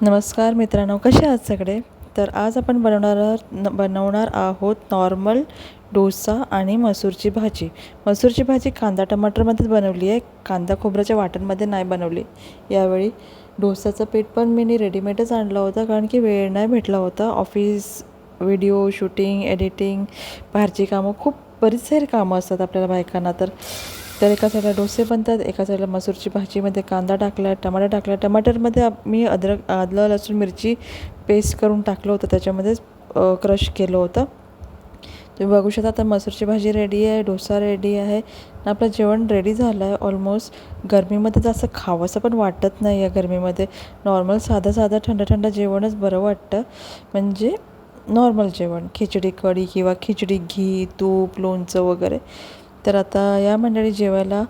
नमस्कार मित्रांनो, कसे आहात सगळे? तर आज आपण बनवणार आहोत नॉर्मल डोसा आणि मसूरची भाजी. मसूरची भाजी कांदा टमाटरमध्येच बनवली आहे, कांदा खोबऱ्याच्या वाटणमध्ये नाही बनवली. यावेळी डोसाचं पीठ पण मी रेडीमेडच आणलं होतं, कारण की वेळ नाही भेटला होता. ऑफिस, व्हिडिओ शूटिंग, एडिटिंग, बाहेरची कामं, खूप बरीच सारी कामं असतात आपल्याला बायकांना. तर एका साईडला डोसे बनतात, एका साईडला मसूरची भाजीमध्ये कांदा टाकला, टमाटर टाकला. टमाटरमध्ये मी आलं लसूण मिरची पेस्ट करून टाकलं होतं, त्याच्यामध्येच क्रश केलं होतं. तुम्ही बघू शकता. आता मसूरची भाजी रेडी आहे, डोसा रेडी आहे, आपलं जेवण रेडी झालं आहे ऑलमोस्ट. गरमीमध्ये जास्त खावंसं पण वाटत नाही. या गरमीमध्ये नॉर्मल साधं साधं थंड थंड जेवणच बरं वाटतं. म्हणजे नॉर्मल जेवण, खिचडी कढी किंवा खिचडी घी तूप लोणचं वगैरे. तर आता या मंडळी जेवायला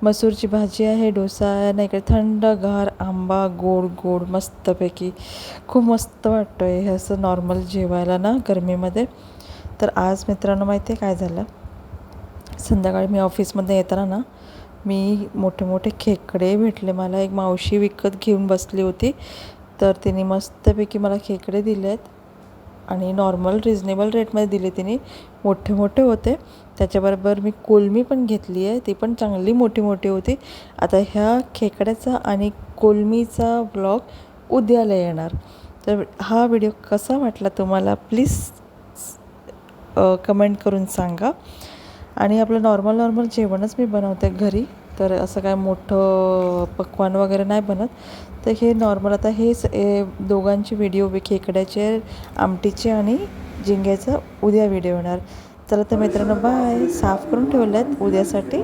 मसूरची भाजी आहे, डोसा आहे, नाही इकडे थंडगार आंबा गोड गोड मस्तपैकी. खूप मस्त वाटतं आहे हे असं नॉर्मल जेवायला ना गरमीमध्ये. तर आज मित्रांनो माहिती आहे काय झालं, संध्याकाळी मी ऑफिसमध्ये येताना ना मी मोठे मोठे खेकडे भेटले मला. एक मावशी विकत घेऊन बसली होती, तर तिने मस्तपैकी मला खेकडे दिले आहेत आणि नॉर्मल रिजनेबल रेटमध्ये दिले तिने. मोठे मोठे होते. त्याच्याबरोबर मी कोलमी पण घेतली आहे, ती पण चांगली मोठी मोठी होती. आता ह्या खेकड्याचा आणि कोलमीचा ब्लॉग उद्याला येणार. तर हा व्हिडिओ कसा वाटला तुम्हाला प्लीज कमेंट करून सांगा. आणि आपलं नॉर्मल जेवणच मी बनवते घरी, तर असं काय मोठं पक्वान वगैरे नाही बनत. तर हे नॉर्मल आता दोघांचे व्हिडिओ खेकड्याचे, आमटीचे आणि झिंग्याचा उद्या व्हिडिओ येणार. चला तर मित्रांनो, बाय. साफ करून ठेवले आहेत उद्यासाठी.